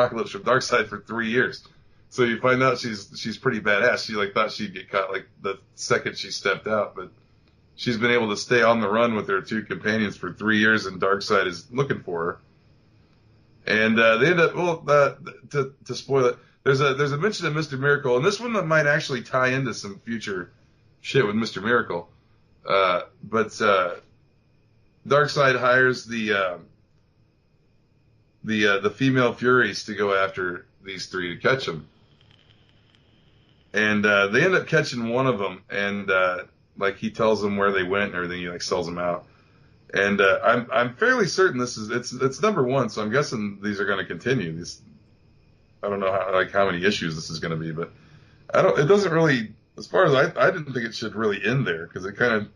Apocalypse from Darkseid for 3 years. So you find out she's pretty badass. She like thought she'd get caught like the second she stepped out, but she's been able to stay on the run with her 2 companions for 3 years, and Darkseid is looking for her. And they end up to spoil it. There's a mention of Mr. Miracle, and this one might actually tie into some future shit with Mr. Miracle. But Darkseid hires the female Furies to go after these 3 to catch them, and they end up catching one of them, and like he tells them where they went and everything. He like sells them out, and I'm fairly certain it's number 1, so I'm guessing these are going to continue. I don't know how many issues this is going to be, but it doesn't really, as far as I didn't think it should really end there, because it kind of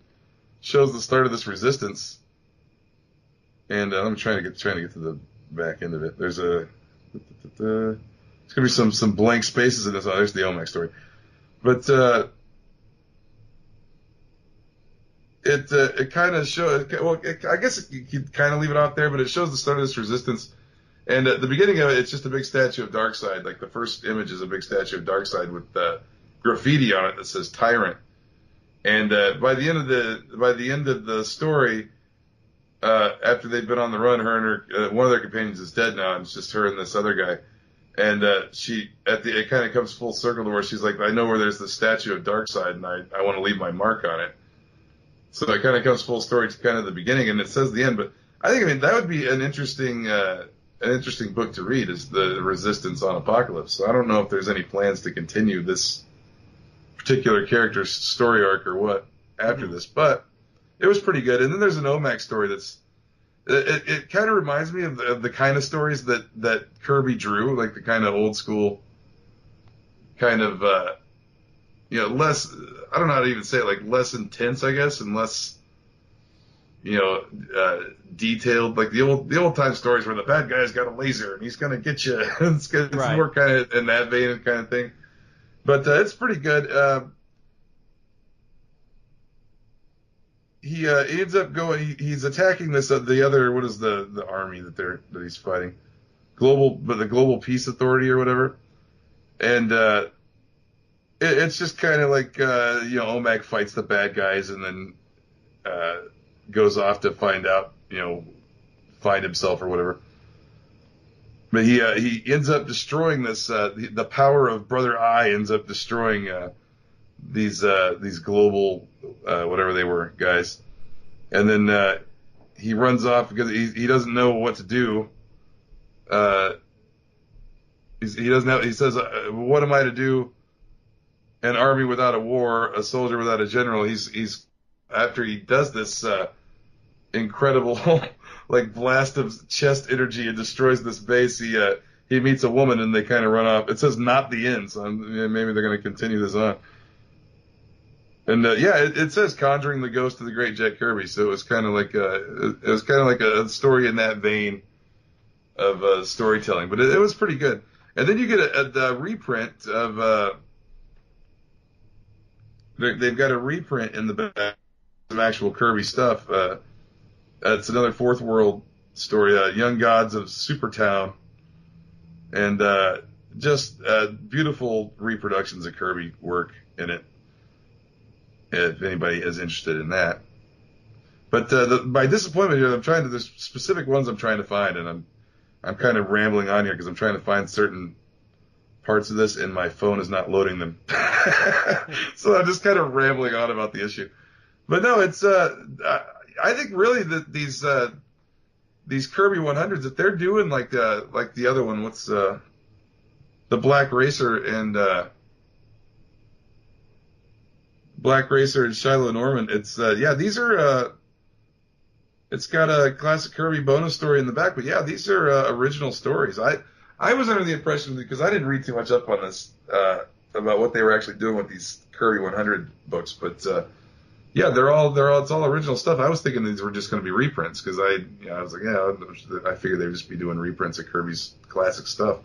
shows the start of this resistance. And I'm trying to get to the back end of it. There's going to be some blank spaces in this. Oh, there's the Omac story. But it kind of shows, I guess you could kind of leave it off there, but it shows the start of this resistance. And at the beginning of it, it's just a big statue of Darkseid. Like the first image is a big statue of Darkseid with graffiti on it that says Tyrant. And by the end of the story, after they've been on the run, her and her one of their companions is dead now, and it's just her and this other guy. And it kind of comes full circle to where she's like, I know where there's the statue of Darkseid, and I want to leave my mark on it. So it kind of comes full story to kind of the beginning, and it says the end. But I mean that would be an interesting book to read, is the Resistance on Apocalypse. So I don't know if there's any plans to continue this particular character's story arc or what after this, but it was pretty good. And then there's an Omac story it kind of reminds me of the kind of stories that Kirby drew, like the kind of old school kind of less, I don't know how to even say it, like less intense, I guess, and less detailed, like the old time stories where the bad guy's got a laser and he's gonna get you. It's right. More kind of in that vein kind of thing. But it's pretty good. He ends up going. He's attacking the other. What is the army that he's fighting? The Global Peace Authority or whatever. And it's just kind of like Omac fights the bad guys and then goes off to find himself or whatever. But he ends up destroying this. The power of Brother Eye ends up destroying these global whatever they were guys, and then he runs off because he doesn't know what to do. He doesn't have. He says, "What am I to do? An army without a war, a soldier without a general." He's after he does this incredible like blast of chest energy and destroys this base. He meets a woman and they kind of run off. It says not the end, so maybe they're going to continue this on. And it says conjuring the ghost of the great Jack Kirby. So it was kind of like a story in that vein of storytelling. But it was pretty good. And then you get a reprint of. They've got a reprint in the back of actual Kirby stuff. It's another Fourth World story, Young Gods of Supertown, and just beautiful reproductions of Kirby work in it, if anybody is interested in that. But my disappointment here, there's specific ones I'm trying to find, and I'm kind of rambling on here because I'm trying to find certain parts of this, and my phone is not loading them. So I'm just kind of rambling on about the issue. But no, it's I think really that these Kirby 100s, if they're doing like the other one, what's the Black Racer and Shiloh Norman, it's these are it's got a classic Kirby bonus story in the back, but these are original stories. I was under the impression, because I didn't read too much up on this about what they were actually doing with these Kirby 100 books, but it's all original stuff. I was thinking these were just going to be reprints because I was like, I figured they'd just be doing reprints of Kirby's classic stuff.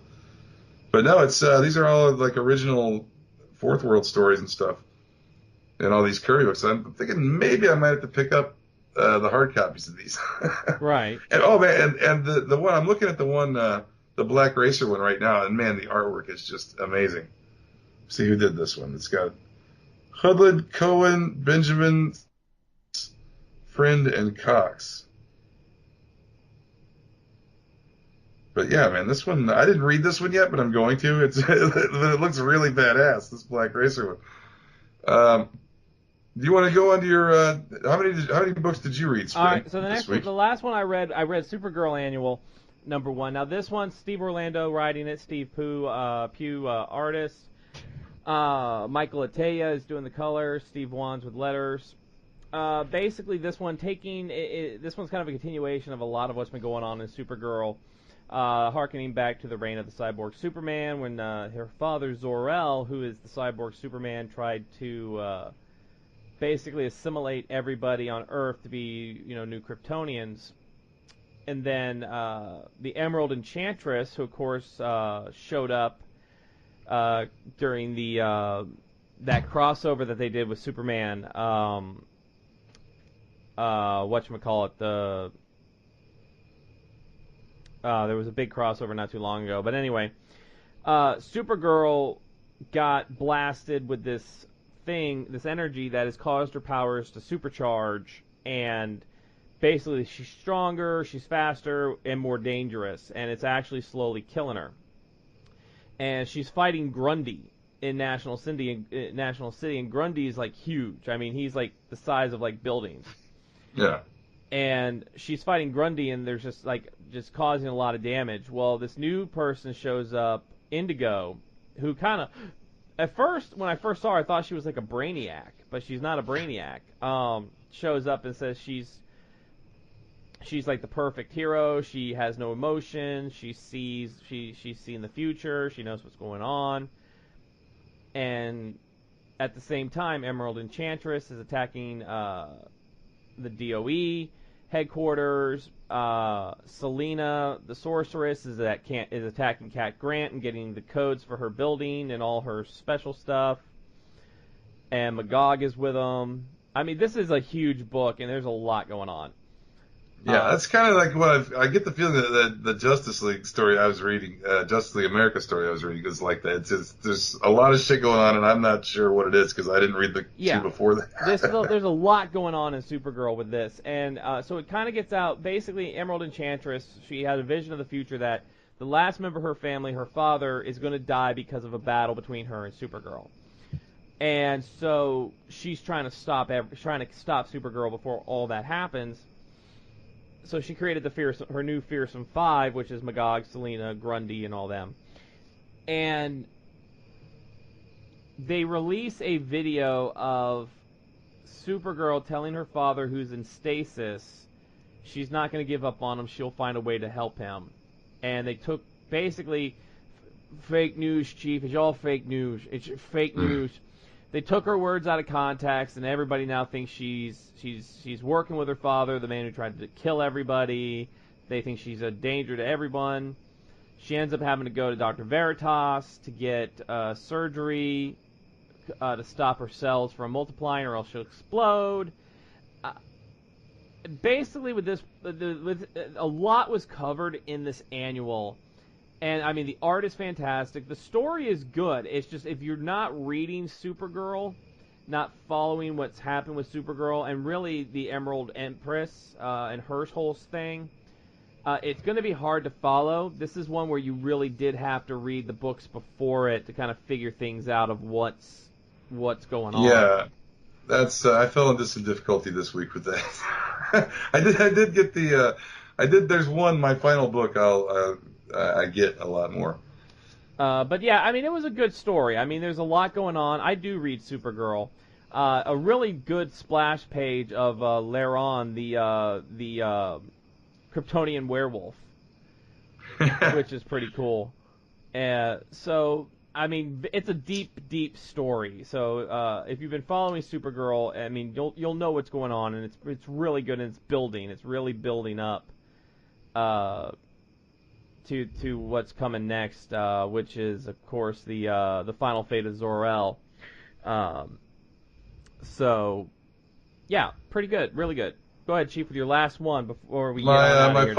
But no, it's these are all like original Fourth World stories and stuff, and all these Kirby books. I'm thinking maybe I might have to pick up the hard copies of these. Right. And oh man, and the one I'm looking at, the the Black Racer one right now, and man, the artwork is just amazing. See who did this one. It's got Hoodlid, Cohen, Benjamin, Friend, and Cox. But yeah, man, this one, I didn't read this one yet, but I'm going to. It looks really badass, this Black Racer one. Do you want to go on to your, how many books did you read, Spring, all right, so the last one I read Supergirl Annual #1. Now this one, Steve Orlando writing it, Steve Pugh artist. Michael Ataya is doing the colors, Steve Wands with letters. Basically, this one's kind of a continuation of a lot of what's been going on in Supergirl, harkening back to the reign of the cyborg Superman, when her father Zor-El, who is the cyborg Superman, tried to basically assimilate everybody on Earth to be, new Kryptonians. And then the Emerald Enchantress, who of course showed up during that crossover that they did with Superman. Whatchamacallit, there was a big crossover not too long ago. But anyway, Supergirl got blasted with this energy that has caused her powers to supercharge, and basically she's stronger, she's faster, and more dangerous, and it's actually slowly killing her. And she's fighting Grundy in National City, and Grundy is like huge. I mean, he's like the size of like buildings. Yeah. And she's fighting Grundy, and there's just causing a lot of damage. Well, this new person shows up, Indigo, who kind of, at first, when I first saw her, I thought she was like a Brainiac, but she's not a Brainiac. Shows up and says she's like the perfect hero. She has no emotion. She's seen the future. She knows what's going on. And at the same time, Emerald Enchantress is attacking the DOE headquarters. Selena, the sorceress, is attacking Cat Grant and getting the codes for her building and all her special stuff. And Magog is with them. I mean, this is a huge book, and there's a lot going on. Yeah, that's kind of like what I get the feeling that the Justice League story I was reading, Justice League America story I was reading is like that. It's just, there's a lot of shit going on, and I'm not sure what it is because I didn't read the two before that. There's a lot going on in Supergirl with this, and so it kind of gets out. Basically, Emerald Enchantress, she had a vision of the future that the last member of her family, her father, is going to die because of a battle between her and Supergirl. And so she's trying to stop Supergirl before all that happens. So she created her new Fearsome Five, which is Magog, Selena, Grundy, and all them. And they release a video of Supergirl telling her father, who's in stasis, she's not going to give up on him. She'll find a way to help him. And they took basically fake news, Chief. It's all fake news. It's fake news. They took her words out of context, and everybody now thinks she's working with her father, the man who tried to kill everybody. They think she's a danger to everyone. She ends up having to go to Dr. Veritas to get surgery to stop her cells from multiplying, or else she'll explode. Basically, with this, a lot was covered in this annual. And, I mean, the art is fantastic. The story is good. It's just, if you're not reading Supergirl, not following what's happened with Supergirl, and really the Emerald Empress and her whole thing, it's going to be hard to follow. This is one where you really did have to read the books before it to kind of figure things out of what's going on. Yeah, that's I fell into some difficulty this week with that. I did get there's one, my final book, I get a lot more. But yeah, I mean, it was a good story. I mean, there's a lot going on. I do read Supergirl. A really good splash page of Laron, the Kryptonian werewolf, which is pretty cool. So, I mean, it's a deep, deep story. So, if you've been following Supergirl, I mean, you'll know what's going on, and it's really good, and it's building. It's really building up. To what's coming next, which is, of course, the final fate of Zor-El. So, yeah, pretty good, really good. Go ahead, Chief, with your last one before we. My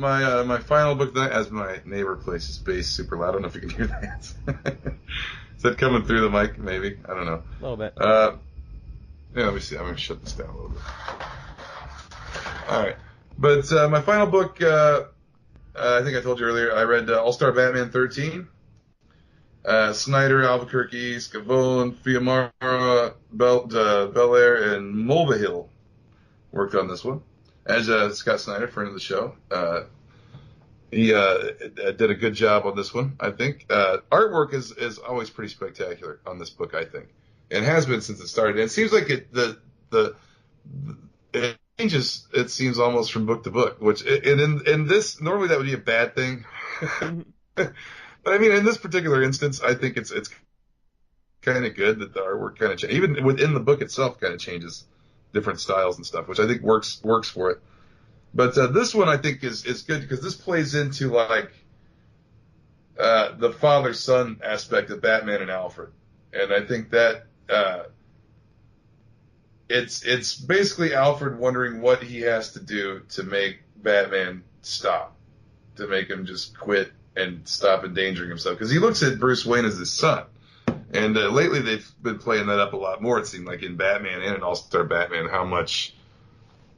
my final book tonight, as my neighbor plays his bass super loud. I don't know if you can hear that. Is that coming through the mic? Maybe, I don't know. A little bit. Yeah, let me see. I'm gonna shut this down a little bit. All right, but my final book, I think I told you earlier, I read All-Star Batman 13. Snyder, Albuquerque, Scavone, Fiumara, Belair, and Mulvihill worked on this one. As Scott Snyder, friend of the show, he did a good job on this one, I think. Artwork is always pretty spectacular on this book, I think. It has been since it started. And it seems like it changes, it seems, almost from book to book, which, and in this, normally that would be a bad thing. But I mean, in this particular instance, I think it's kind of good that the artwork kind of changes. Even within the book itself kind of changes different styles and stuff, which I think works for it. But this one I think is good because this plays into like the father-son aspect of Batman and Alfred. And I think that it's basically Alfred wondering what he has to do to make Batman stop, to make him just quit and stop endangering himself, because he looks at Bruce Wayne as his son, and lately they've been playing that up a lot more. It seemed like in Batman and in All-Star Batman, how much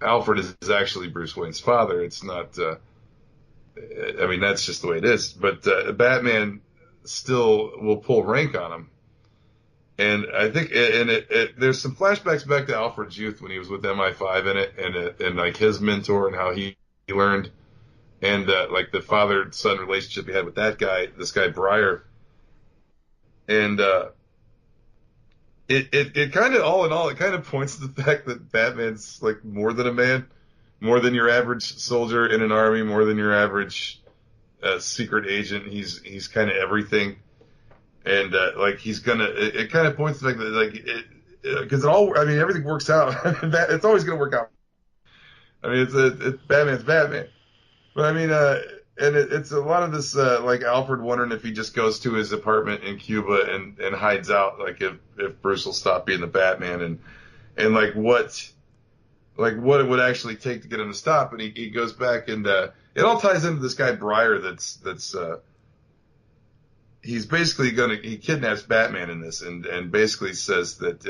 Alfred is actually Bruce Wayne's father. It's not. I mean, that's just the way it is. But Batman still will pull rank on him, and I think, there's some flashbacks back to Alfred's youth when he was with MI5 in it, and like his mentor and how he learned. And like the father-son relationship he had with that guy, this guy Breyer, and it kind of, all in all, it kind of points to the fact that Batman's like more than a man, more than your average soldier in an army, more than your average secret agent. He's kind of everything, and like he's gonna. It kind of points to the fact that like because everything works out. It's always gonna work out. I mean, it's Batman's Batman. But I mean, and it's a lot of this, like Alfred wondering if he just goes to his apartment in Cuba and hides out, like if Bruce will stop being the Batman, and like what it would actually take to get him to stop. And he goes back, and it all ties into this guy Breyer that's he's basically he kidnaps Batman in this, and basically says that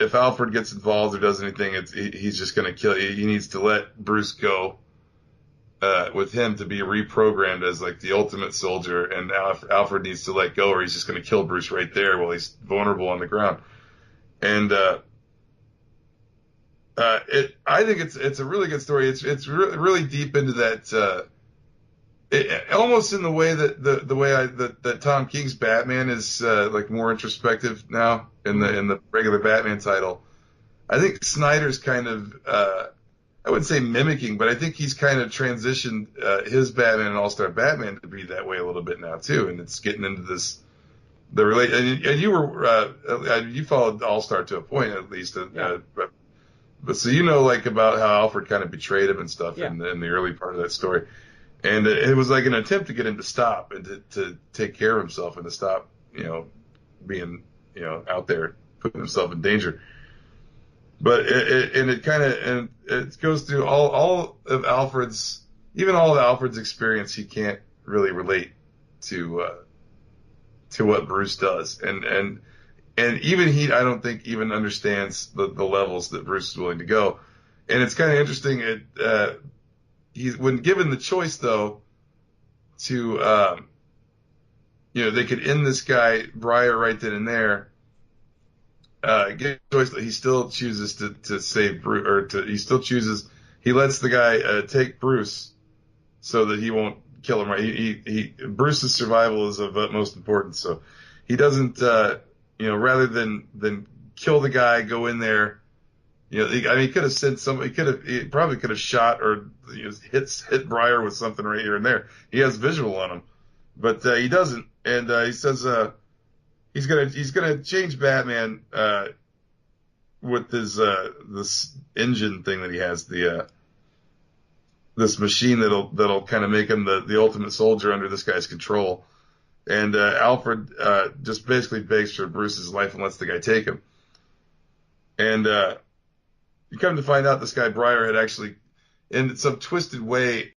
if Alfred gets involved or does anything, he's just going to kill you. He needs to let Bruce go with him to be reprogrammed as like the ultimate soldier, and Alfred needs to let go or he's just going to kill Bruce right there while he's vulnerable on the ground. And I think it's a really good story. It's really deep into that. Almost in the way that Tom King's Batman is like more introspective now in the regular Batman title. I think Snyder's kind of I wouldn't say mimicking, but I think he's kind of transitioned his Batman and All-Star Batman to be that way a little bit now too, and it's getting into this and you were you followed All-Star to a point at least, but so like about how Alfred kind of betrayed him and stuff in the early part of that story. And it was like an attempt to get him to stop and to take care of himself and to stop, being, out there putting himself in danger. But it goes through all of Alfred's experience. He can't really relate to what Bruce does, and even I don't think even understands the levels that Bruce is willing to go. And it's kind of interesting. When given the choice, though, to they could end this guy Breyer right then and there. Given the choice, that he still chooses to save Bruce, he lets the guy take Bruce so that he won't kill him. Right, Bruce's survival is of utmost importance, so he doesn't. Rather than kill the guy, go in there. He could have sent somebody. He probably could have shot or hit Breyer with something right here and there. He has visual on him, but he doesn't. And he says he's gonna change Batman with his this engine thing that he has, this machine that'll kind of make him the ultimate soldier under this guy's control. And Alfred just basically begs for Bruce's life and lets the guy take him. And You come to find out this guy Breyer had actually, in some twisted way,